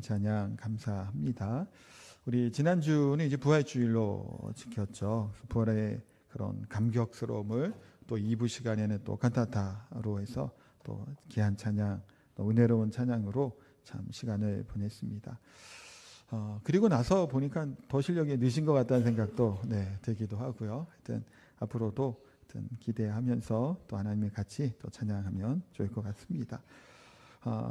찬양 감사합니다. 우리 지난주는 이제 부활주일로 지켰죠. 부활의 그런 감격스러움을 또 2부 시간에는 또 칸타타로 해서 또 귀한 찬양, 또 은혜로운 찬양으로 참 시간을 보냈습니다. 그리고 나서 보니까 더 실력이 느신 것 같다는 생각도 들기도 하고요. 하여튼 앞으로도 기대하면서 또 하나님의 같이 또 찬양하면 좋을 것 같습니다.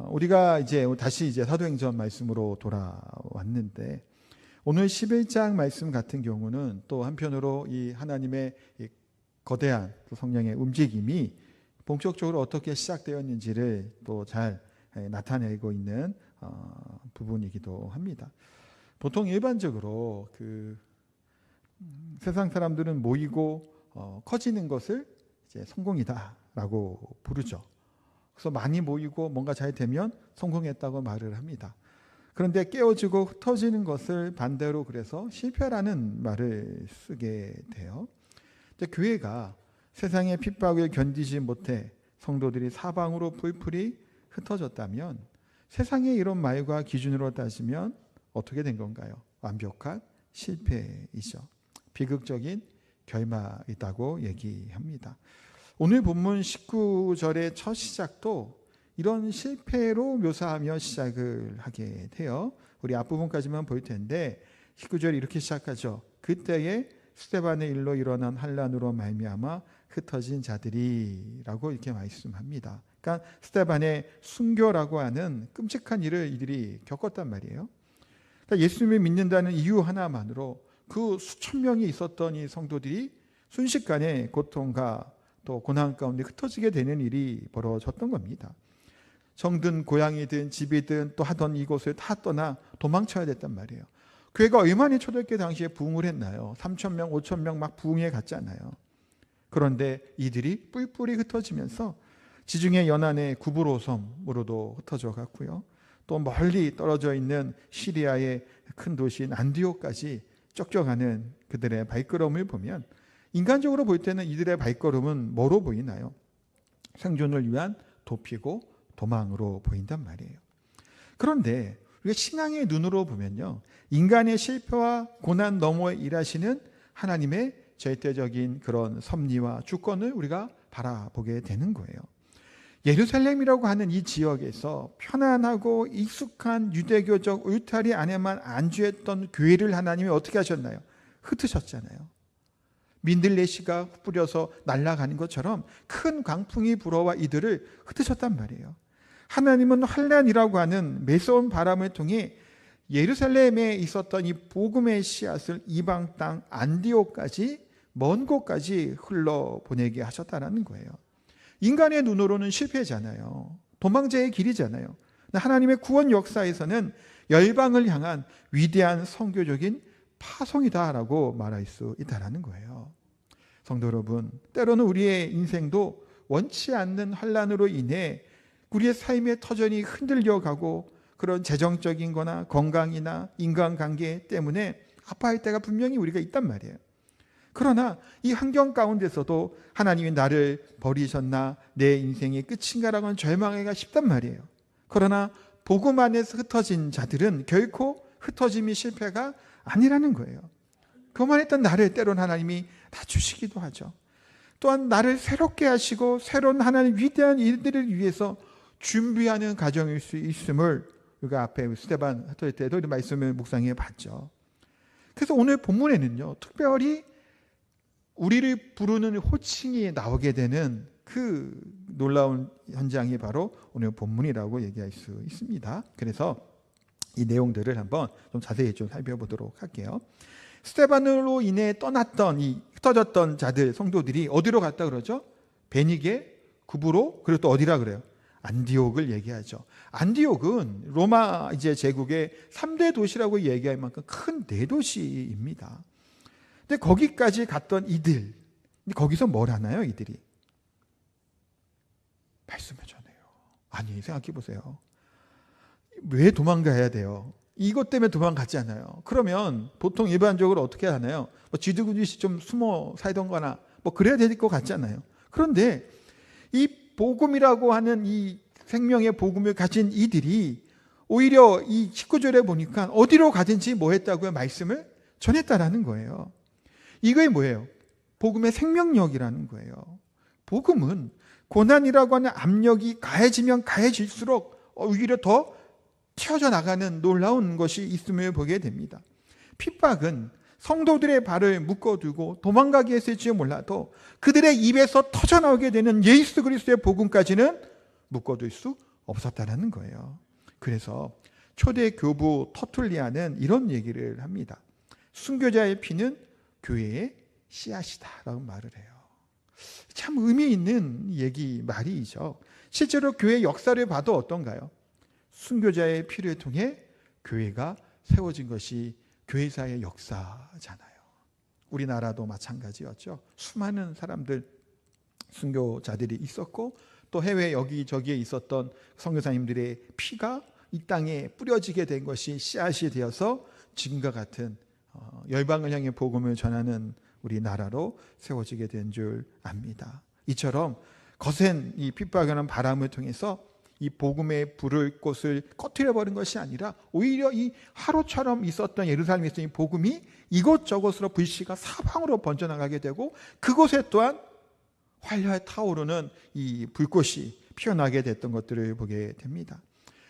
우리가 이제 다시 사도행전 말씀으로 돌아왔는데 오늘 11장 말씀 같은 경우는 또 한편으로 이 하나님의 이 거대한 성령의 움직임이 본격적으로 어떻게 시작되었는지를 또 잘 나타내고 있는 부분이기도 합니다. 보통 일반적으로 세상 사람들은 모이고 커지는 것을 이제 성공이다라고 부르죠. 그래서 많이 모이고 뭔가 잘 되면 성공했다고 말을 합니다. 그런데 깨어지고 흩어지는 것을 반대로 그래서 실패라는 말을 쓰게 돼요. 근데 교회가 세상의 핍박을 견디지 못해 성도들이 사방으로 풀풀이 흩어졌다면 세상의 이런 말과 기준으로 따지면 어떻게 된 건가요? 완벽한 실패이죠. 비극적인 결말이라고 얘기합니다. 오늘 본문 19절의 첫 시작도 이런 실패로 묘사하며 시작을 하게 돼요. 우리 앞부분까지만 볼 텐데 19절이 이렇게 시작하죠. 그때에 스데반의 일로 일어난 환난으로 말미암아 흩어진 자들이라고 이렇게 말씀합니다. 그러니까 스데반의 순교라고 하는 끔찍한 일을 이들이 겪었단 말이에요. 그러니까 예수님을 믿는다는 이유 하나만으로 그 수천 명이 있었던 이 성도들이 순식간에 고통과 또 고난 가운데 흩어지게 되는 일이 벌어졌던 겁니다. 정든 고향이든 집이든 또 하던 이곳을 다 떠나 도망쳐야 됐단 말이에요. 교회가 얼마나 초대교회 당시에 부흥을 했나요? 3,000명, 5,000명 막 부흥해 갔잖아요. 그런데 이들이 뿔뿔이 흩어지면서 지중해 연안의 구브로섬으로도 흩어져 갔고요. 또 멀리 떨어져 있는 시리아의 큰 도시인 안디옥까지 쫓겨가는 그들의 발걸음을 보면 인간적으로 볼 때는 이들의 발걸음은 뭐로 보이나요? 생존을 위한 도피고 도망으로 보인단 말이에요. 그런데 우리가 신앙의 눈으로 보면요, 인간의 실패와 고난 너머에 일하시는 하나님의 절대적인 그런 섭리와 주권을 우리가 바라보게 되는 거예요. 예루살렘이라고 하는 이 지역에서 편안하고 익숙한 유대교적 울타리 안에만 안주했던 교회를 하나님이 어떻게 하셨나요? 흩으셨잖아요. 민들레시가 뿌려서 날아가는 것처럼 큰 광풍이 불어와 이들을 흩으셨단 말이에요. 하나님은 환난이라고 하는 매서운 바람을 통해 예루살렘에 있었던 이 복음의 씨앗을 이방 땅 안디옥까지 먼 곳까지 흘러보내게 하셨다는 거예요. 인간의 눈으로는 실패잖아요. 도망자의 길이잖아요. 하나님의 구원 역사에서는 열방을 향한 위대한 선교적인 파송이다라고 말할 수 있다는 거예요. 성도 여러분, 때로는 우리의 인생도 원치 않는 환난으로 인해 우리의 삶의 터전이 흔들려가고 그런 재정적인 거나 건강이나 인간관계 때문에 아파할 때가 분명히 우리가 있단 말이에요. 그러나 이 환경 가운데서도 하나님이 나를 버리셨나, 내 인생이 끝인가라고는 절망하기가 쉽단 말이에요. 그러나 복음 안에서 흩어진 자들은 결코 흩어짐이 실패가 아니라는 거예요. 교만했던 나를 때로는 하나님이 낮추시기도 하죠. 또한 나를 새롭게 하시고 새로운 하나님의 위대한 일들을 위해서 준비하는 과정일 수 있음을 우리가 앞에 스데반 흩어질 때도 이 말씀을 묵상해 봤죠. 그래서 오늘 본문에는요, 특별히 우리를 부르는 호칭이 나오게 되는 그 놀라운 현장이 바로 오늘 본문이라고 얘기할 수 있습니다. 그래서 이 내용들을 한번 좀 자세히 좀 살펴보도록 할게요. 스데반으로 인해 떠났던 이 흩어졌던 자들, 성도들이 어디로 갔다 그러죠? 베니게, 구브로, 그리고 또 어디라 그래요? 안디옥을 얘기하죠. 안디옥은 로마 제국의 3대 도시라고 얘기할 만큼 큰 대도시입니다. 근데 거기까지 갔던 이들, 거기서 뭘 하나요, 이들이? 말씀을 전해요. 아니, 생각해 보세요. 왜 도망가야 돼요? 이것 때문에 도망갔잖아요. 그러면 보통 일반적으로 어떻게 하나요? 쥐두구듯이 좀 숨어 살던 거나 그래야 될 것 같잖아요. 그런데 이 복음이라고 하는 이 생명의 복음을 가진 이들이 오히려 이 19절에 보니까 어디로 가든지 뭐 했다고요? 말씀을 전했다라는 거예요. 이게 뭐예요? 복음의 생명력이라는 거예요. 복음은 고난이라고 하는 압력이 가해지면 가해질수록 오히려 더 튀어져 나가는 놀라운 것이 있음을 보게 됩니다. 핍박은 성도들의 발을 묶어두고 도망가게 했을지 몰라도 그들의 입에서 터져나오게 되는 예수 그리스도의 복음까지는 묶어둘 수 없었다는 거예요. 그래서 초대 교부 터툴리아는 이런 얘기를 합니다. 순교자의 피는 교회의 씨앗이다라고 말을 해요. 참 의미 있는 말이죠. 실제로 교회 역사를 봐도 어떤가요? 순교자의 피를 통해 교회가 세워진 것이 교회사의 역사잖아요. 우리나라도 마찬가지였죠. 수많은 사람들, 순교자들이 있었고 또 해외 여기저기에 있었던 선교사님들의 피가 이 땅에 뿌려지게 된 것이 씨앗이 되어서 지금과 같은 열방을 향해 복음을 전하는 우리나라로 세워지게 된 줄 압니다. 이처럼 거센 이 핍박하는 바람을 통해서 이 복음의 불을 꽃을 꺼트려 버린 것이 아니라 오히려 이 하루처럼 있었던 예루살렘에 있었던 이 복음이 이곳저곳으로 불씨가 사방으로 번져나가게 되고 그곳에 또한 활활 타오르는 이 불꽃이 피어나게 됐던 것들을 보게 됩니다.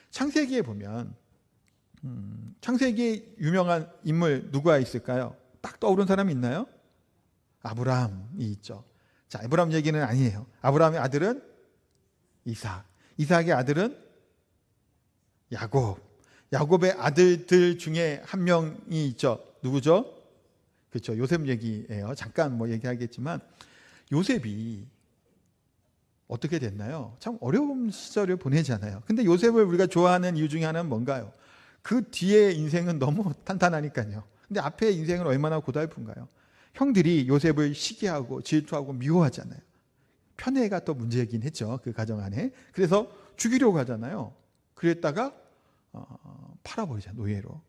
창세기에 보면 창세기에 유명한 인물 누가 있을까요? 딱 떠오른 사람이 있나요? 아브라함이 있죠. 자, 아브라함 얘기는 아니에요. 아브라함의 아들은 이삭, 이삭의 아들은 야곱, 야곱의 아들들 중에 한 명이 있죠. 누구죠? 그렇죠. 요셉 얘기예요. 잠깐 얘기하겠지만 요셉이 어떻게 됐나요? 참 어려운 시절을 보내잖아요. 근데 요셉을 우리가 좋아하는 이유 중에 하나는 뭔가요? 그 뒤에 인생은 너무 탄탄하니까요. 근데 앞에 인생은 얼마나 고달픈가요? 형들이 요셉을 시기하고 질투하고 미워하잖아요. 편애가 또 문제이긴 했죠. 그 가정 안에. 그래서 죽이려고 하잖아요. 그랬다가 팔아버리자, 노예로.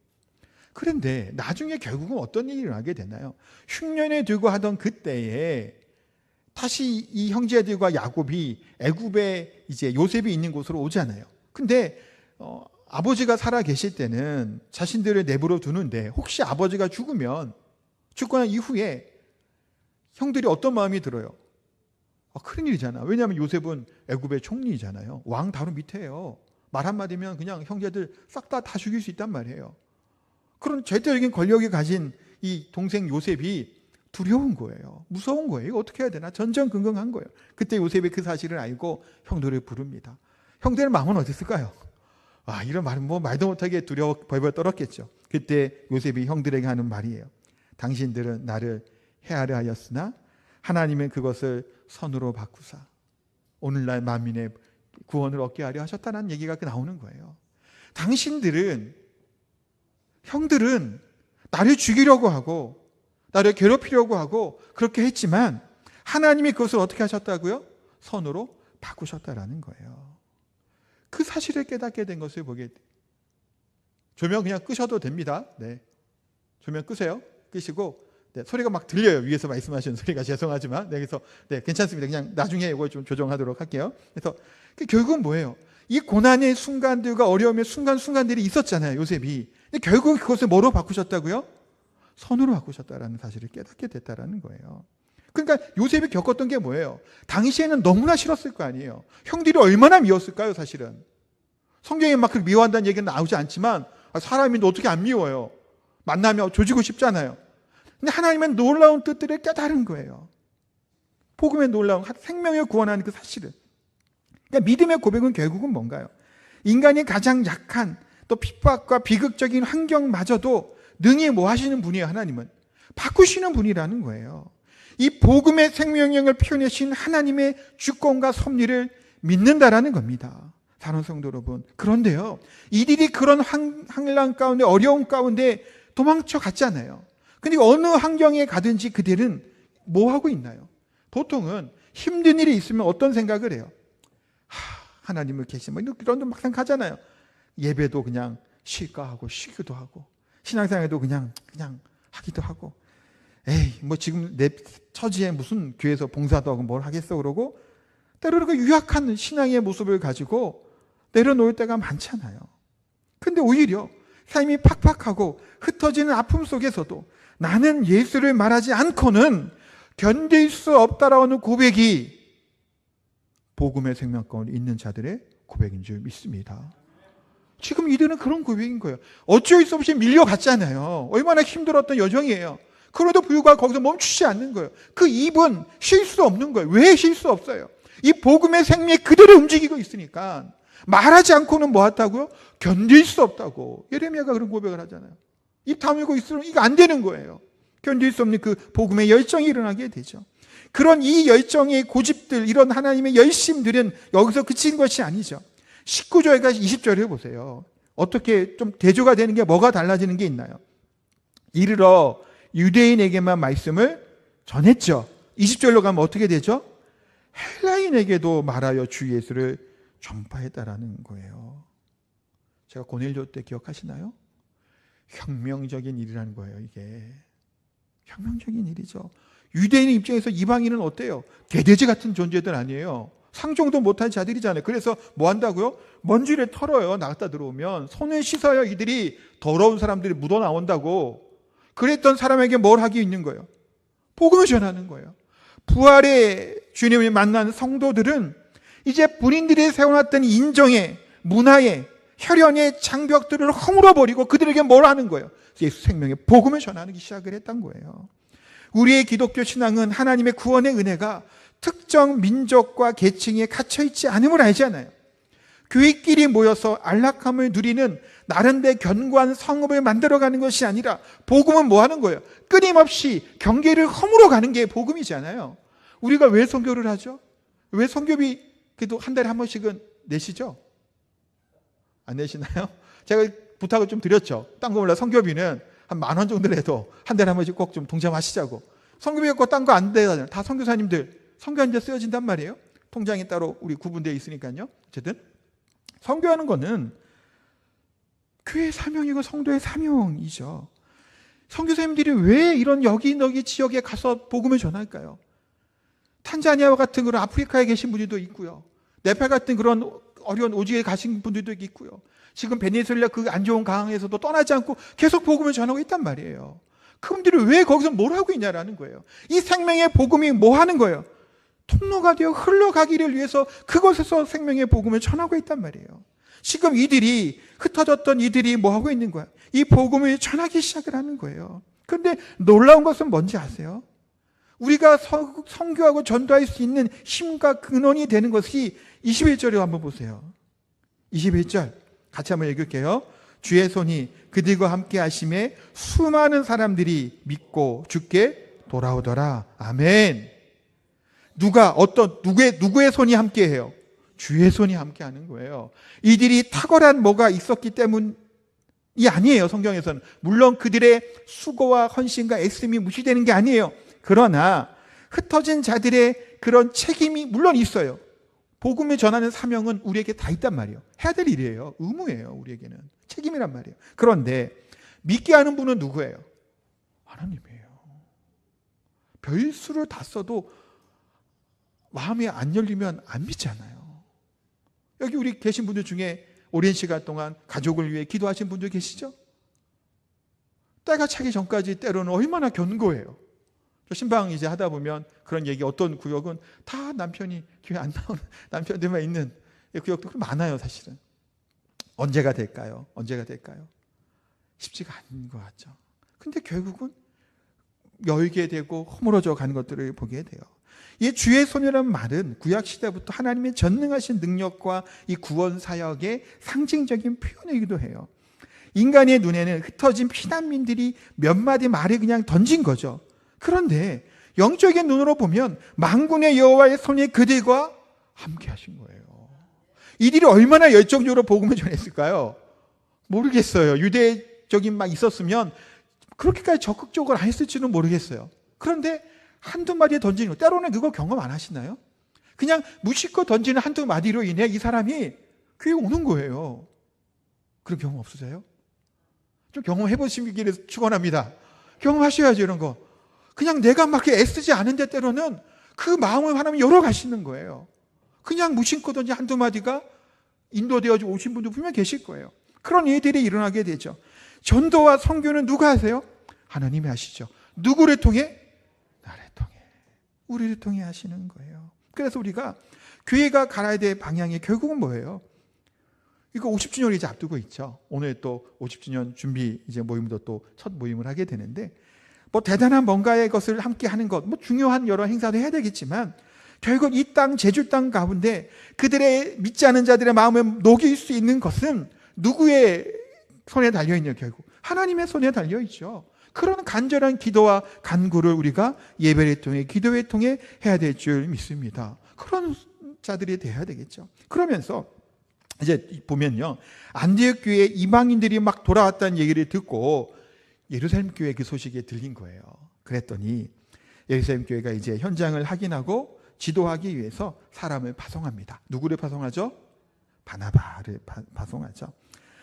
그런데 나중에 결국은 어떤 일이 일어나게 되나요? 흉년에 들고 하던 그때에 다시 이 형제들과 야곱이 애굽에 이제 요셉이 있는 곳으로 오잖아요. 근데 아버지가 살아 계실 때는 자신들을 내버려 두는데 혹시 아버지가 죽고 난 이후에 형들이 어떤 마음이 들어요? 큰일이잖아. 왜냐하면 요셉은 애굽의 총리잖아요. 왕 바로 밑에요. 말 한마디면 그냥 형제들 싹 다 죽일 수 있단 말이에요. 그런 절대적인 권력이 가진 이 동생 요셉이 두려운 거예요. 무서운 거예요. 이거 어떻게 해야 되나? 전전긍긍한 거예요. 그때 요셉이 그 사실을 알고 형들을 부릅니다. 형들의 마음은 어땠을까요? 이런 말은 말도 못하게 두려워 벌벌 떨었겠죠. 그때 요셉이 형들에게 하는 말이에요. 당신들은 나를 해하려 하였으나 하나님은 그것을 선으로 바꾸사 오늘날 만민의 구원을 얻게 하려 하셨다는 얘기가 나오는 거예요. 형들은 나를 죽이려고 하고 나를 괴롭히려고 하고 그렇게 했지만 하나님이 그것을 어떻게 하셨다고요? 선으로 바꾸셨다라는 거예요. 그 사실을 깨닫게 된 것을 보게 돼요. 조명 그냥 끄셔도 됩니다. 네. 조명 끄세요. 끄시고 소리가 막 들려요. 위에서 말씀하시는 소리가 죄송하지만 그래서 괜찮습니다. 그냥 나중에 이걸 좀 조정하도록 할게요. 그래서 결국은 뭐예요? 이 고난의 순간들과 어려움의 순간들이 있었잖아요. 요셉이. 근데 결국 그것을 뭐로 바꾸셨다고요? 선으로 바꾸셨다라는 사실을 깨닫게 됐다라는 거예요. 그러니까 요셉이 겪었던 게 뭐예요? 당시에는 너무나 싫었을 거 아니에요. 형들이 얼마나 미웠을까요, 사실은. 성경에 막 그렇게 미워한다는 얘기는 나오지 않지만 사람이 어떻게 안 미워요? 만나면 조지고 싶잖아요. 근데 하나님의 놀라운 뜻들을 깨달은 거예요. 복음의 놀라운 생명을 구원하는 그 사실을. 그러니까 믿음의 고백은 결국은 뭔가요? 인간이 가장 약한 또 핍박과 비극적인 환경마저도 능히 뭐 하시는 분이에요, 하나님은? 바꾸시는 분이라는 거예요. 이 복음의 생명력을 표현하신 하나님의 주권과 섭리를 믿는다라는 겁니다. 사랑하는 성도 여러분. 그런데요, 이들이 그런 환란 가운데 어려움 가운데 도망쳐 갔잖아요. 근데 어느 환경에 가든지 그들은 뭐 하고 있나요? 보통은 힘든 일이 있으면 어떤 생각을 해요? 하나님을 계시면 이런 데 막상 가잖아요. 예배도 그냥 쉴까 하고 쉬기도 하고 신앙생활도 그냥 하기도 하고 지금 내 처지에 무슨 교회에서 봉사도 하고 뭘 하겠어 그러고 때로는 그 유약한 신앙의 모습을 가지고 내려놓을 때가 많잖아요. 근데 오히려 삶이 팍팍하고 흩어지는 아픔 속에서도 나는 예수를 말하지 않고는 견딜 수 없다라는 고백이 복음의 생명 가운데 있는 자들의 고백인 줄 믿습니다. 지금 이들은 그런 고백인 거예요. 어쩔 수 없이 밀려갔잖아요. 얼마나 힘들었던 여정이에요. 그래도 불구하고 거기서 멈추지 않는 거예요. 그 입은 쉴 수 없는 거예요. 왜 쉴 수 없어요? 이 복음의 생명이 그대로 움직이고 있으니까 말하지 않고는 뭐 하다고요? 견딜 수 없다고. 예레미야가 그런 고백을 하잖아요. 입 다물고 있으면 이거 안 되는 거예요. 견딜 수 없는 그 복음의 열정이 일어나게 되죠. 그런 이 열정의 고집들, 이런 하나님의 열심들은 여기서 그친 것이 아니죠. 19절과 20절을 보세요. 어떻게 좀 대조가 되는 게 뭐가 달라지는 게 있나요? 이르러 유대인에게만 말씀을 전했죠. 20절로 가면 어떻게 되죠? 헬라인에게도 말하여 주 예수를 전파했다라는 거예요. 제가 고넬료 때 기억하시나요? 혁명적인 일이라는 거예요. 이게 혁명적인 일이죠. 유대인의 입장에서 이방인은 어때요? 개돼지 같은 존재들 아니에요. 상종도 못한 자들이잖아요. 그래서 뭐 한다고요? 먼지를 털어요. 나갔다 들어오면 손을 씻어요. 이들이 더러운 사람들이 묻어 나온다고. 그랬던 사람에게 뭘 하기 있는 거예요? 복음을 전하는 거예요. 부활의 주님을 만난 성도들은 이제 본인들이 세워놨던 인정의, 문화의, 혈연의 장벽들을 허물어버리고 그들에게 뭘 하는 거예요? 예수 생명의 복음을 전하기 시작을 했던 거예요. 우리의 기독교 신앙은 하나님의 구원의 은혜가 특정 민족과 계층에 갇혀있지 않음을 알잖아요. 교회끼리 모여서 안락함을 누리는 나름대로 견고한 성읍을 만들어가는 것이 아니라 복음은 뭐 하는 거예요? 끊임없이 경계를 허물어가는 게 복음이잖아요. 우리가 왜 선교를 하죠? 왜 선교비 그래도 한 달에 한 번씩은 내시죠? 안 내시나요? 제가 부탁을 좀 드렸죠. 딴 거 몰라 선교비는 한 10,000원 정도 해도 한 달에 한 번씩 꼭 좀 동참하시자고. 선교비 갖고 딴 거 안 되잖아요. 다 선교사님들 선교하는 데 쓰여진단 말이에요. 통장이 따로 우리 구분되어 있으니까요. 어쨌든 선교하는 거는 교회의 사명이고 성도의 사명이죠. 선교사님들이 왜 이런 여기저기 지역에 가서 복음을 전할까요? 탄자니아와 같은 그런 아프리카에 계신 분들도 있고요. 네팔 같은 그런 어려운 오지에 가신 분들도 있고요. 지금 베네수엘라 그 안 좋은 강에서도 떠나지 않고 계속 복음을 전하고 있단 말이에요. 그분들이 왜 거기서 뭘 하고 있냐라는 거예요. 이 생명의 복음이 뭐 하는 거예요? 통로가 되어 흘러가기를 위해서 그곳에서 생명의 복음을 전하고 있단 말이에요. 지금 이들이 흩어졌던 이들이 뭐 하고 있는 거야? 이 복음을 전하기 시작을 하는 거예요. 그런데 놀라운 것은 뭔지 아세요? 우리가 선교하고 전도할 수 있는 힘과 근원이 되는 것이 21절에 한번 보세요. 21절 같이 한번 읽을게요. 주의 손이 그들과 함께 하심에 수많은 사람들이 믿고 주께 돌아오더라. 아멘. 누구의 손이 함께해요? 주의 손이 함께하는 거예요. 이들이 탁월한 뭐가 있었기 때문이 아니에요. 성경에서는 물론 그들의 수고와 헌신과 애씀이 무시되는 게 아니에요. 그러나 흩어진 자들의 그런 책임이 물론 있어요. 복음을 전하는 사명은 우리에게 다 있단 말이에요. 해야 될 일이에요. 의무예요. 우리에게는 책임이란 말이에요. 그런데 믿게 하는 분은 누구예요? 하나님이에요. 별수를 다 써도 마음이 안 열리면 안 믿잖아요. 여기 우리 계신 분들 중에 오랜 시간 동안 가족을 위해 기도하신 분들 계시죠? 때가 차기 전까지 때로는 얼마나 견고해요. 저 신방 이제 하다 보면 그런 얘기, 어떤 구역은 다 남편이 교회 안 나오는 남편들만 있는 구역도 많아요. 사실은 언제가 될까요? 언제가 될까요? 쉽지가 않은 것 같죠. 근데 결국은 열게 되고 허물어져 가는 것들을 보게 돼요. 이 주의 손이라는 말은 구약 시대부터 하나님의 전능하신 능력과 이 구원 사역의 상징적인 표현이기도 해요. 인간의 눈에는 흩어진 피난민들이 몇 마디 말을 그냥 던진 거죠. 그런데 영적인 눈으로 보면 만군의 여호와의 손이 그들과 함께 하신 거예요. 이들이 얼마나 열정적으로 복음을 전했을까요? 모르겠어요. 유대적인 막 있었으면 그렇게까지 적극적으로 안 했을지는 모르겠어요. 그런데 한두 마디에 던지는 거, 때로는 그거 경험 안 하시나요? 그냥 무심코 던지는 한두 마디로 인해 이 사람이 교회에 오는 거예요. 그런 경험 없으세요? 좀 경험해 보시기를 축원합니다. 경험하셔야죠, 이런 거. 그냥 내가 막 애쓰지 않은데 때로는 그 마음을 하나님이 열어가시는 거예요. 그냥 무심코 던진 한두 마디가 인도되어 오신 분도 분명 계실 거예요. 그런 일들이 일어나게 되죠. 전도와 선교는 누가 하세요? 하나님이 하시죠. 누구를 통해? 나를 통해, 우리를 통해 하시는 거예요. 그래서 우리가 교회가 가야 될 방향이 결국은 뭐예요? 이거 50주년을 이제 앞두고 있죠. 오늘 또 50주년 준비 이제 모임도 또 첫 모임을 하게 되는데, 뭐 대단한 뭔가의 것을 함께 하는 것, 뭐 중요한 여러 행사도 해야 되겠지만, 결국 이 땅, 제주 땅 가운데 그들의 믿지 않은 자들의 마음을 녹일 수 있는 것은 누구의 손에 달려있냐? 결국 하나님의 손에 달려있죠. 그런 간절한 기도와 간구를 우리가 예배를 통해, 기도를 통해 해야 될 줄 믿습니다. 그런 자들이 돼야 되겠죠. 그러면서 이제 보면요, 안디옥 교회에 이방인들이 막 돌아왔다는 얘기를 듣고 예루살렘 교회 그 소식이 들린 거예요. 그랬더니 예루살렘 교회가 이제 현장을 확인하고 지도하기 위해서 사람을 파송합니다. 누구를 파송하죠? 바나바를 파송하죠.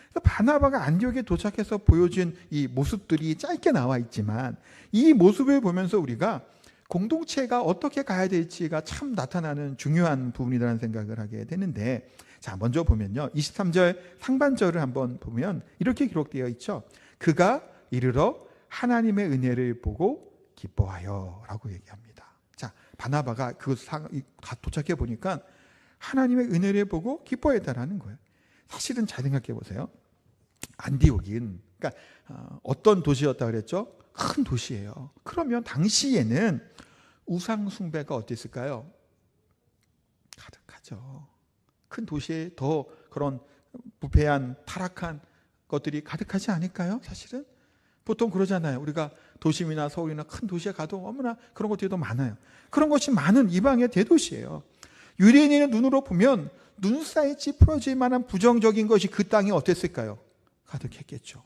그래서 바나바가 안디옥에 도착해서 보여준 이 모습들이 짧게 나와 있지만, 이 모습을 보면서 우리가 공동체가 어떻게 가야 될지가 참 나타나는 중요한 부분이라는 생각을 하게 되는데, 자, 먼저 보면요, 23절 상반절을 한번 보면 이렇게 기록되어 있죠. 그가 이르러 하나님의 은혜를 보고 기뻐하여 라고 얘기합니다. 자, 바나바가 도착해 보니까 하나님의 은혜를 보고 기뻐했다라는 거예요. 사실은 잘 생각해 보세요. 안디옥은 그러니까 어떤 도시였다 그랬죠? 큰 도시예요. 그러면 당시에는 우상 숭배가 어땠을까요? 가득하죠. 큰 도시에 더 그런 부패한 타락한 것들이 가득하지 않을까요? 사실은 보통 그러잖아요. 우리가 도심이나 서울이나 큰 도시에 가도 어머나 그런 것들이 더 많아요. 그런 것이 많은 이방의 대도시예요. 유대인의 눈으로 보면 눈 사이 찌푸러질 만한 부정적인 것이 그 땅에 어땠을까요? 가득했겠죠.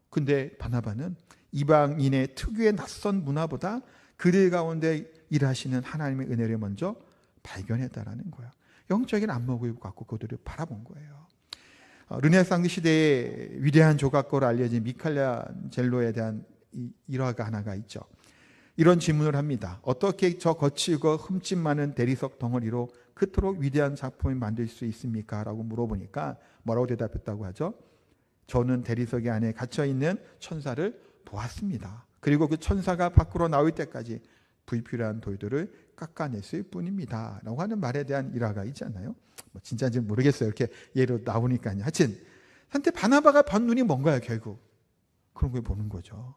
근데 바나바는 이방인의 특유의 낯선 문화보다 그들 가운데 일하시는 하나님의 은혜를 먼저 발견했다라는 거예요. 영적인 안목을 갖고 그들을 바라본 거예요. 르네상스 시대의 위대한 조각가로 알려진 미켈란젤로에 대한 일화가 하나가 있죠. 이런 질문을 합니다. 어떻게 저 거칠고 흠집 많은 대리석 덩어리로 그토록 위대한 작품을 만들 수 있습니까? 라고 물어보니까 뭐라고 대답했다고 하죠? 저는 대리석 안에 갇혀있는 천사를 보았습니다. 그리고 그 천사가 밖으로 나올 때까지 불필요한 돌들을 깎아냈을 뿐입니다. 라고 하는 말에 대한 일화가 있지 않나요? 뭐 진짜인지 모르겠어요. 이렇게 예로 나오니까요. 하여튼 한때 바나바가 본 눈이 뭔가요? 결국 그런 걸 보는 거죠.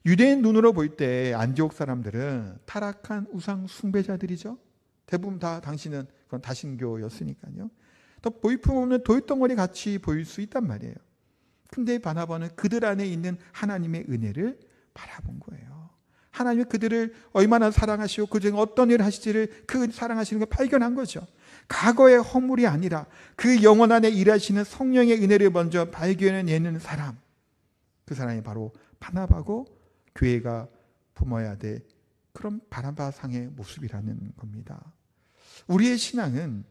유대인 눈으로 볼 때 안디옥 사람들은 타락한 우상 숭배자들이죠. 대부분 다 당신은 그런 다신교였으니까요. 더 볼품 없는 돌덩어리 같이 보일 수 있단 말이에요. 근데 바나바는 그들 안에 있는 하나님의 은혜를 바라본 거예요. 하나님이 그들을 얼마나 사랑하시고 그 중에 어떤 일을 하실지를 그 사랑하시는 걸 발견한 거죠. 과거의 허물이 아니라 그 영혼 안에 일하시는 성령의 은혜를 먼저 발견해내는 사람, 그 사람이 바로 바나바고 교회가 품어야 될 그런 바나바상의 모습이라는 겁니다. 우리의 신앙은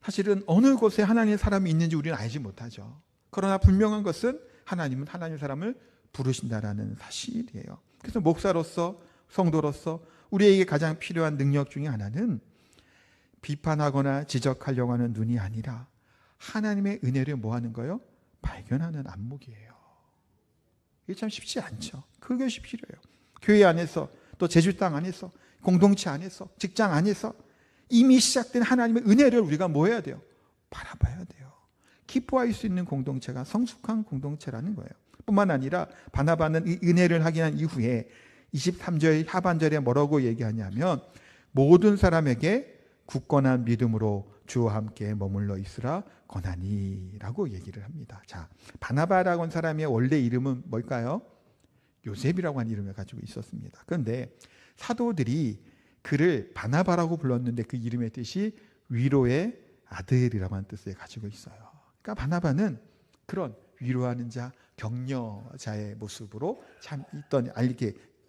사실은 어느 곳에 하나님의 사람이 있는지 우리는 알지 못하죠. 그러나 분명한 것은 하나님은 하나님의 사람을 부르신다라는 사실이에요. 그래서 목사로서, 성도로서 우리에게 가장 필요한 능력 중에 하나는 비판하거나 지적하려고 하는 눈이 아니라 하나님의 은혜를 뭐 하는 거예요? 발견하는 안목이에요. 이게 참 쉽지 않죠. 그것이 필요해요. 교회 안에서, 또 제주 땅 안에서, 공동체 안에서, 직장 안에서 이미 시작된 하나님의 은혜를 우리가 뭐 해야 돼요? 바라봐야 돼요. 기뻐할 수 있는 공동체가 성숙한 공동체라는 거예요. 뿐만 아니라 바나바는 이 은혜를 확인한 이후에 23절 하반절에 뭐라고 얘기하냐면 모든 사람에게 굳건한 믿음으로 주와 함께 머물러 있으라 권하니 라고 얘기를 합니다. 자, 바나바라고 하는 사람의 원래 이름은 뭘까요? 요셉이라고 하는 이름을 가지고 있었습니다. 그런데 사도들이 그를 바나바라고 불렀는데 그 이름의 뜻이 위로의 아들이라고 하는 뜻을 가지고 있어요. 그러니까 바나바는 그런 위로하는 자, 격려자의 모습으로 참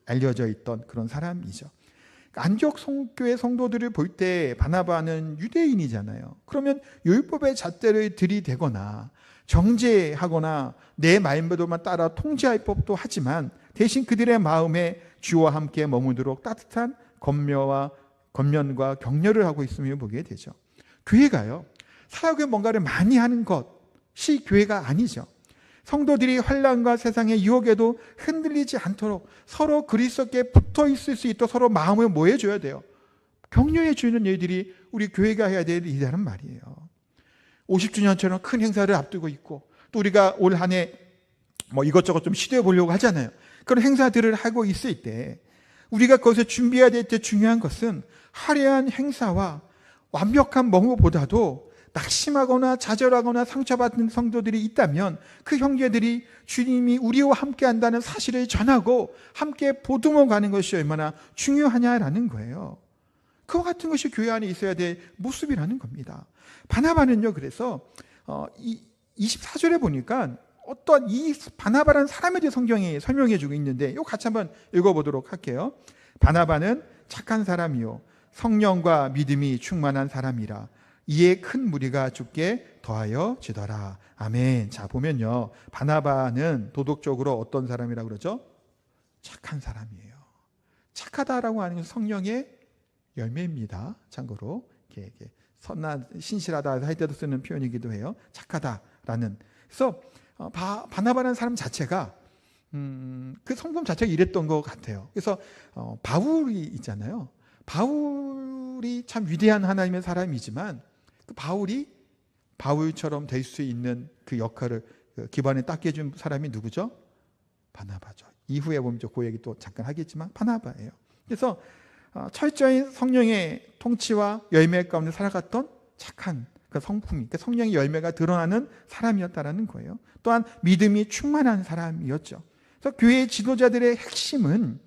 알려져 있던 그런 사람이죠. 안디옥 교회 성도들을 볼 때 바나바는 유대인이잖아요. 그러면 율법의 잣대를 들이대거나 정죄하거나 내 말대로만 따라 통제할 법도 하지만 대신 그들의 마음에 주와 함께 머무도록 따뜻한 권면과 격려를 하고 있음을 보게 되죠. 교회가요, 사역에 뭔가를 많이 하는 것, 것이 교회가 아니죠. 성도들이 환난과 세상의 유혹에도 흔들리지 않도록 서로 그리스도께 붙어 있을 수 있도록 서로 마음을 모여줘야 돼요. 격려해 주는 일들이 우리 교회가 해야 될 일이라는 말이에요. 50주년처럼 큰 행사를 앞두고 있고 또 우리가 올 한 해 이것저것 좀 시도해 보려고 하잖아요. 그런 행사들을 하고 있을 때 우리가 거기서 준비해야 될 때 중요한 것은 화려한 행사와 완벽한 뭔가보다도 낙심하거나 좌절하거나 상처받는 성도들이 있다면 그 형제들이 주님이 우리와 함께 한다는 사실을 전하고 함께 보듬어 가는 것이 얼마나 중요하냐라는 거예요. 그와 같은 것이 교회 안에 있어야 될 모습이라는 겁니다. 바나바는요, 그래서 24절에 보니까 어떤 이 바나바라는 사람에 대해 성경이 설명해 주고 있는데 이거 같이 한번 읽어보도록 할게요. 바나바는 착한 사람이요 성령과 믿음이 충만한 사람이라 이에 큰 무리가 주께 더하여 지더라. 아멘. 자, 보면요, 바나바는 도덕적으로 어떤 사람이라고 그러죠? 착한 사람이에요. 착하다라고 하는 것은 성령의 열매입니다. 참고로 이렇게 선한 신실하다 할 때도 쓰는 표현이기도 해요. 착하다라는. 그래서 바나바라는 사람 자체가 그 성품 자체가 이랬던 것 같아요. 그래서 바울이 있잖아요. 바울이 참 위대한 하나님의 사람이지만 그 바울이 바울처럼 될 수 있는 그 역할을 기반에 닦게 해준 사람이 누구죠? 바나바죠. 이후에 보면 그 얘기 또 잠깐 하겠지만 바나바예요. 그래서 철저히 성령의 통치와 열매 가운데 살아갔던 착한 그 성품이, 그 성령의 열매가 드러나는 사람이었다라는 거예요. 또한 믿음이 충만한 사람이었죠. 그래서 교회 지도자들의 핵심은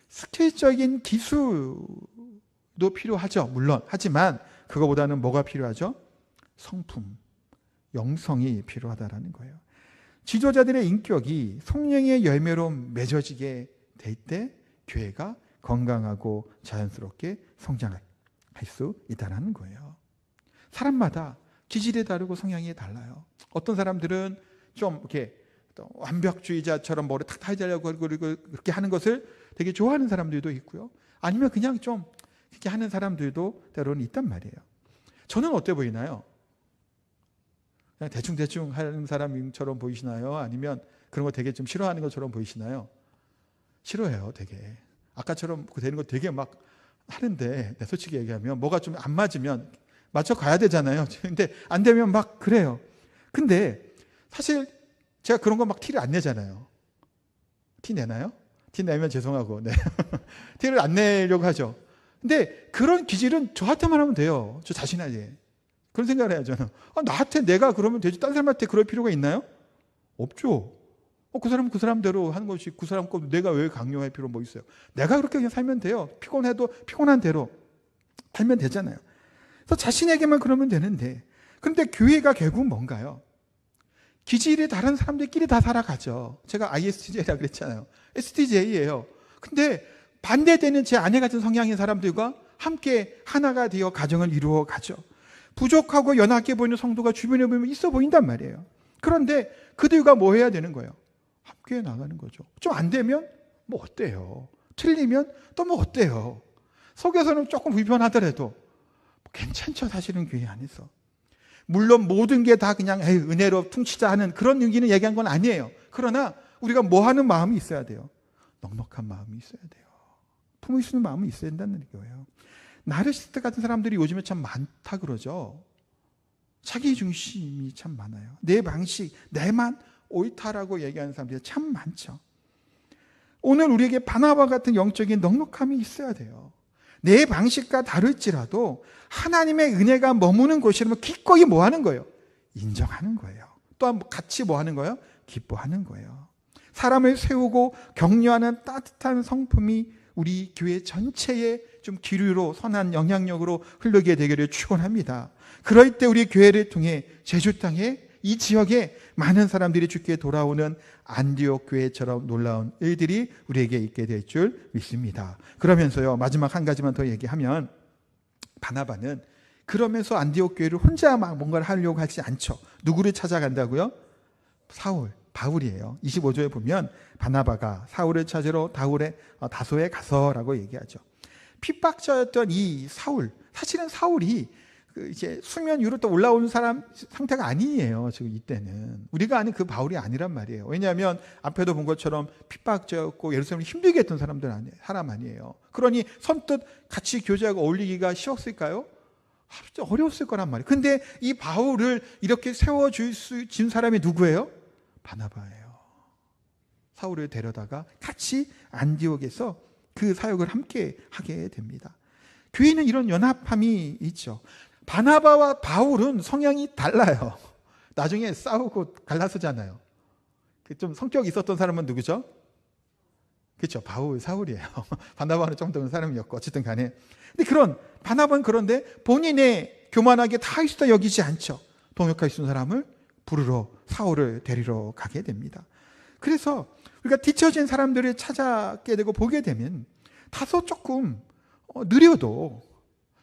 스킬적인 기술도 필요하죠. 물론. 하지만 그거보다는 뭐가 필요하죠? 성품, 영성이 필요하다라는 거예요. 지도자들의 인격이 성령의 열매로 맺어지게 될 때 교회가 건강하고 자연스럽게 성장할 수 있다는 거예요. 사람마다 기질이 다르고 성향이 달라요. 어떤 사람들은 좀 이렇게 완벽주의자처럼 머리 탁 하려고 그렇게 하는 것을 되게 좋아하는 사람들도 있고요. 아니면 그냥 좀 그렇게 하는 사람들도 때로는 있단 말이에요. 저는 어때 보이나요? 그냥 대충대충 하는 사람처럼 보이시나요? 아니면 그런 거 되게 좀 싫어하는 것처럼 보이시나요? 싫어해요, 되게. 아까처럼 되는 거 되게 막 하는데, 솔직히 얘기하면 뭐가 좀 안 맞으면 맞춰 가야 되잖아요. 근데 안 되면 막 그래요. 근데 사실 제가 그런 거 막 티를 안 내잖아요. 티 내나요? 티 내면 죄송하고, 네. 티를 안 내려고 하죠. 근데 그런 기질은 저한테만 하면 돼요. 저 자신에게. 그런 생각을 해요, 저는. 나한테 내가 그러면 되지. 다른 사람한테 그럴 필요가 있나요? 없죠. 그 사람은 그 사람대로 하는 것이, 그 사람 거 내가 왜 강요할 필요 뭐 있어요? 내가 그렇게 그냥 살면 돼요. 피곤해도 피곤한 대로 살면 되잖아요. 그래서 자신에게만 그러면 되는데, 그런데 교회가 결국 뭔가요? 기질이 다른 사람들끼리 다 살아가죠. 제가 ISTJ라고 그랬잖아요. STJ예요. 근데 반대되는 제 아내 같은 성향의 사람들과 함께 하나가 되어 가정을 이루어 가죠. 부족하고 연약해 보이는 성도가 주변에 보면 있어 보인단 말이에요. 그런데 그들과 뭐 해야 되는 거예요? 함께 나가는 거죠. 좀 안 되면 뭐 어때요? 틀리면 또 뭐 어때요? 속에서는 조금 불편하더라도 괜찮죠, 사실은 교회 안에서. 물론 모든 게 다 그냥 은혜로 퉁치자 하는 그런 의기는 얘기한 건 아니에요. 그러나 우리가 뭐 하는 마음이 있어야 돼요? 넉넉한 마음이 있어야 돼요. 품을 수 있는 마음이 있어야 된다는 거예요. 나르시스트 같은 사람들이 요즘에 참 많다 그러죠. 자기 중심이 참 많아요. 내 방식, 내만 옳다라고 얘기하는 사람들이 참 많죠. 오늘 우리에게 바나바 같은 영적인 넉넉함이 있어야 돼요. 내 방식과 다를지라도 하나님의 은혜가 머무는 곳이라면 기꺼이 뭐 하는 거예요? 인정하는 거예요. 또한 같이 뭐 하는 거예요? 기뻐하는 거예요. 사람을 세우고 격려하는 따뜻한 성품이 우리 교회 전체에 좀 기류로 선한 영향력으로 흐르게 되기를 축원합니다. 그럴 때 우리 교회를 통해 제주 땅에 이 지역에 많은 사람들이 주께 돌아오는 안디옥 교회처럼 놀라운 일들이 우리에게 있게 될 줄 믿습니다. 그러면서요, 마지막 한 가지만 더 얘기하면, 바나바는 그러면서 안디옥 교회를 혼자 막 뭔가를 하려고 하지 않죠. 누구를 찾아간다고요? 바울이에요. 25절에 보면 바나바가 사울을 찾으러 다소에 가서라고 얘기하죠. 핍박자였던 이 사울, 사실은 사울이 이제 수면 위로 또 올라오는 사람 상태가 아니에요. 지금 이때는 우리가 아는 그 바울이 아니란 말이에요. 왜냐하면 앞에도 본 것처럼 핍박자였고 예루살렘을 힘들게 했던 사람 아니에요. 그러니 선뜻 같이 교제하고 어울리기가 쉬웠을까요? 어려웠을 거란 말이에요. 근데 이 바울을 이렇게 세워준 사람이 누구예요? 바나바예요. 사울을 데려다가 같이 안디옥에서 그 사역을 함께 하게 됩니다. 교회는 이런 연합함이 있죠. 바나바와 바울은 성향이 달라요. 나중에 싸우고 갈라서잖아요. 좀 성격이 있었던 사람은 누구죠? 그렇죠. 바울, 사울이에요. 바나바는 좀 더 사람이었고 어쨌든 간에. 근데 바나바는 그런데 본인의 교만하게 다윗이다 여기지 않죠. 동역할 수 있는 사람을 부르러 사울을 데리러 가게 됩니다. 그래서 우리가 뒤처진 사람들을 찾아게 되고 보게 되면 다소 조금 느려도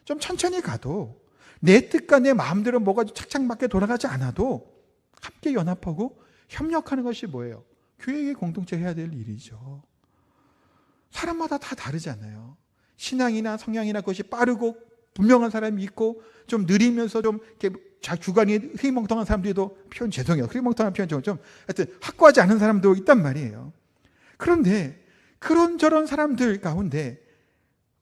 좀 천천히 가도 내 뜻과 내 마음대로 뭐가 착착 맞게 돌아가지 않아도 함께 연합하고 협력하는 것이 뭐예요? 교회의 공동체 해야 될 일이죠. 사람마다 다 다르잖아요. 신앙이나 성향이나 그것이 빠르고 분명한 사람이 있고 좀 느리면서 좀 이렇게 주관이 흐리멍텅한 사람들도 죄송해요. 흐리멍텅한 표현 좀 하여튼 확고하지 않은 사람도 있단 말이에요. 그런데 그런저런 사람들 가운데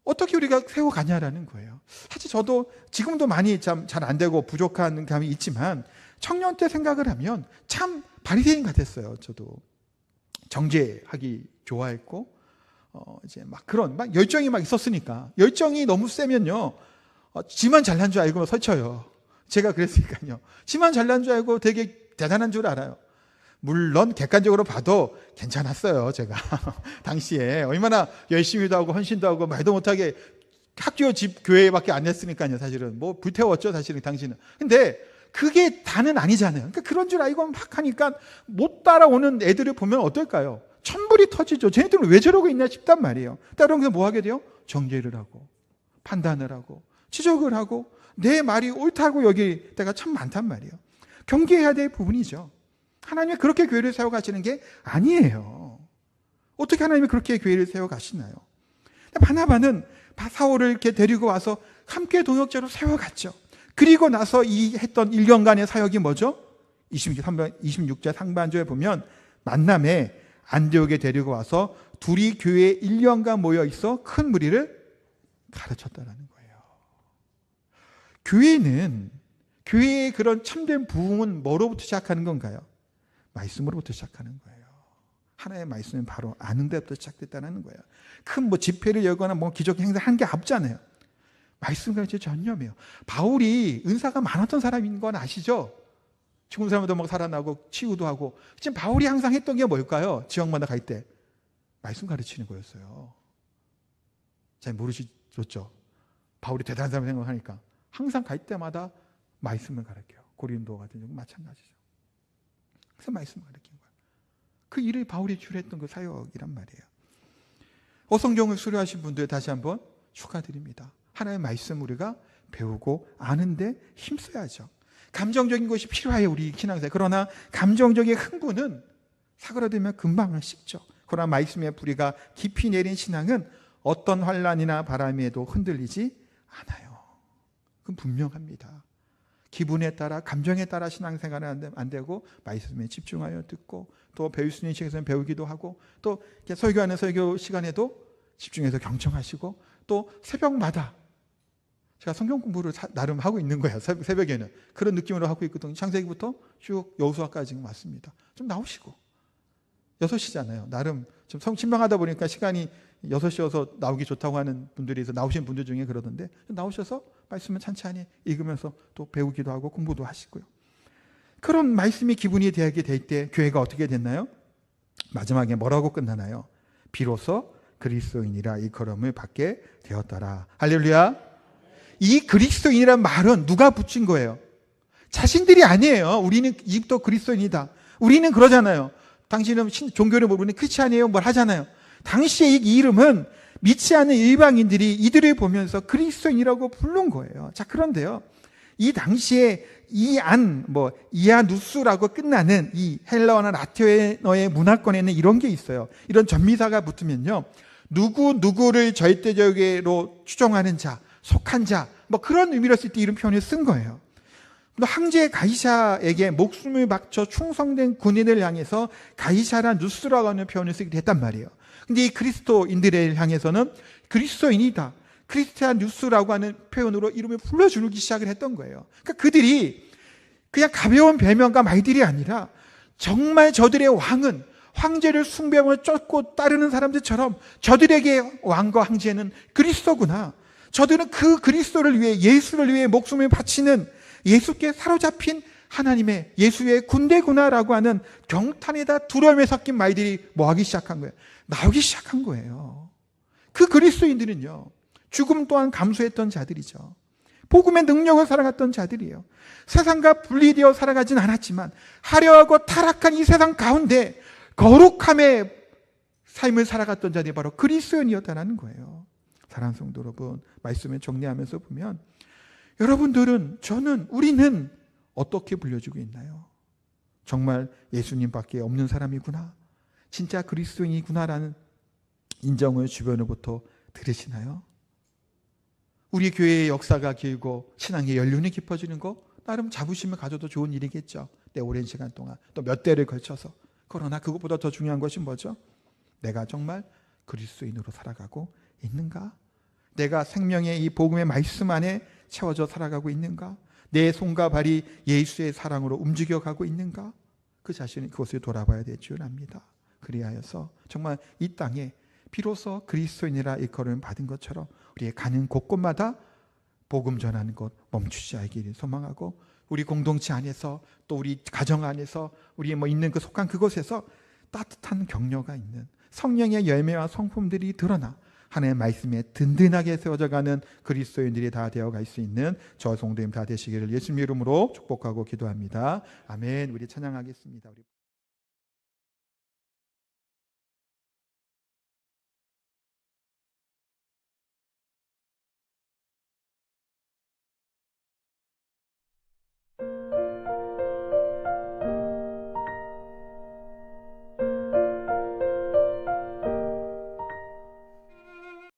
어떻게 우리가 세워가냐라는 거예요. 사실 저도 지금도 많이 잘 안 되고 부족한 감이 있지만 청년 때 생각을 하면 참 바리새인 같았어요. 저도 정죄하기 좋아했고 이제 막 그런 열정이 막 있었으니까 열정이 너무 세면요 지만 잘난 줄 알고 설쳐요. 제가 그랬으니까요. 지만 잘난 줄 알고 되게 대단한 줄 알아요. 물론 객관적으로 봐도 괜찮았어요. 제가 당시에 얼마나 열심히도 하고 헌신도 하고 말도 못하게 학교 집 교회밖에 안 냈으니까요. 사실은 뭐 불태웠죠. 사실은 당신은. 근데 그게 다는 아니잖아요. 그러니까 그런 줄 알고 막 하니까 못 따라오는 애들을 보면 어떨까요? 천불이 터지죠. 쟤네들은 왜 저러고 있나 싶단 말이에요. 따라오면서 뭐 하게 돼요? 정죄를 하고 판단을 하고 지적을 하고 내 말이 옳다고 여길 때가 참 많단 말이에요. 경계해야 될 부분이죠. 하나님이 그렇게 교회를 세워가시는 게 아니에요. 어떻게 하나님이 그렇게 교회를 세워가시나요? 바나바는 사울을 이렇게 데리고 와서 함께 동역자로 세워갔죠. 그리고 나서 했던 1년간의 사역이 뭐죠? 26절 상반절에 보면 만남에 안디옥에 데리고 와서 둘이 교회에 1년간 모여 있어 큰 무리를 가르쳤다라는 거예요. 교회의 그런 참된 부흥은 뭐로부터 시작하는 건가요? 말씀으로부터 시작하는 거예요. 하나의 말씀은 바로 아는 데부터 시작됐다는 거예요. 큰 집회를 열거나 기적 행사를 한 게 없잖아요. 말씀과 전념이에요. 바울이 은사가 많았던 사람인 건 아시죠? 죽은 사람도 살아나고 치유도 하고. 지금 바울이 항상 했던 게 뭘까요? 지역마다 갈 때 말씀 가르치는 거였어요. 잘 모르시죠? 바울이 대단한 사람 생각하니까 항상 갈 때마다 말씀을 가르쳐요. 고린도 같은 경우 마찬가지죠. 그래서 말씀을 가르친 거예요. 그 일을 바울이 주례했던 그 사역이란 말이에요. 어성경을 수료하신 분들 다시 한번 축하드립니다. 하나님의 말씀 우리가 배우고 아는데 힘써야죠. 감정적인 것이 필요해요. 우리 신앙생활. 그러나 감정적인 흥분은 사그라들면 금방 식죠. 그러나 말씀의 뿌리가 깊이 내린 신앙은 어떤 환란이나 바람에도 흔들리지 않아요. 그건 분명합니다. 기분에 따라 감정에 따라 신앙생활은 안 되고 말씀에 집중하여 듣고 또 배울 수 있는 시간에서는 배우기도 하고 또 설교하는 설교 시간에도 집중해서 경청하시고 또 새벽마다 제가 성경 공부를 나름 하고 있는 거예요. 새벽에는 그런 느낌으로 하고 있거든요. 창세기부터 쭉 여호수아까지 왔습니다. 좀 나오시고 6시잖아요. 나름 좀 신방하다 보니까 시간이 6시여서 나오기 좋다고 하는 분들이 나오신 분들 중에 그러던데 나오셔서 말씀을 찬찬히 읽으면서 또 배우기도 하고 공부도 하시고요. 그런 말씀이 기분이 되게 될 때 교회가 어떻게 됐나요? 마지막에 뭐라고 끝나나요? 비로소 그리스도인이라 일컬음을 받게 되었더라. 할렐루야. 이 그리스도인이란 말은 누가 붙인 거예요? 자신들이 아니에요. 우리는 이집도 그리스도인이다. 우리는 그러잖아요. 당신은 종교를 모르는 크리스찬이에요. 뭘 하잖아요. 당시에 이 이름은 믿지 않는 일방인들이 이들을 보면서 그리스도인이라고 부른 거예요. 자, 그런데요. 이 당시에 이아누스라고 끝나는 이 헬라어나 라틴어의 문화권에는 이런 게 있어요. 이런 전미사가 붙으면요. 누구를 절대적으로 추종하는 자, 속한 자, 뭐 그런 의미로 쓸 때 이런 표현을 쓴 거예요. 황제 가이샤에게 목숨을 바쳐 충성된 군인을 향해서 가이샤라 누스라고 하는 표현을 쓰기도 했단 말이에요. 근데 이 그리스도인들을 향해서는 그리스도인이다, 크리스티안 뉴스라고 하는 표현으로 이름을 불러주기 시작을 했던 거예요. 그러니까 그들이 그냥 가벼운 별명과 말들이 아니라 정말 저들의 왕은 황제를 숭배하고 쫓고 따르는 사람들처럼 저들에게 왕과 황제는 그리스도구나, 저들은 그 그리스도를 위해, 예수를 위해 목숨을 바치는 예수께 사로잡힌 하나님의 예수의 군대구나라고 하는 경탄에다 두려움에 섞인 말들이 뭐하기 시작한 거예요? 나오기 시작한 거예요. 그 그리스도인들은요, 죽음 또한 감수했던 자들이죠. 복음의 능력을 살아갔던 자들이에요. 세상과 분리되어 살아가진 않았지만 화려하고 타락한 이 세상 가운데 거룩함의 삶을 살아갔던 자들이 바로 그리스도인이었다는 거예요. 사랑하는 성도 여러분, 말씀을 정리하면서 보면 여러분들은, 저는, 우리는 어떻게 불려지고 있나요? 정말 예수님밖에 없는 사람이구나, 진짜 그리스도인이구나라는 인정을 주변으로부터 들으시나요? 우리 교회의 역사가 길고 신앙의 연륜이 깊어지는 거 나름 자부심을 가져도 좋은 일이겠죠. 내 오랜 시간 동안 또 몇 대를 걸쳐서. 그러나 그것보다 더 중요한 것이 뭐죠? 내가 정말 그리스도인으로 살아가고 있는가? 내가 생명의 이 복음의 말씀 안에 채워져 살아가고 있는가? 내 손과 발이 예수의 사랑으로 움직여가고 있는가? 그 자신이 그것을 돌아봐야 될 줄 압니다. 그리하여서 정말 이 땅에 비로소 그리스도인이라 일컬음을 받은 것처럼 우리의 가는 곳곳마다 복음 전하는 것 멈추지 않기를 소망하고, 우리 공동체 안에서 또 우리 가정 안에서 우리 있는 그 속한 그곳에서 따뜻한 격려가 있는 성령의 열매와 성품들이 드러나 하나님의 말씀에 든든하게 세워져가는 그리스도인들이 다 되어갈 수 있는 저 성도님 다 되시기를 예수님 이름으로 축복하고 기도합니다. 아멘. 우리 찬양하겠습니다.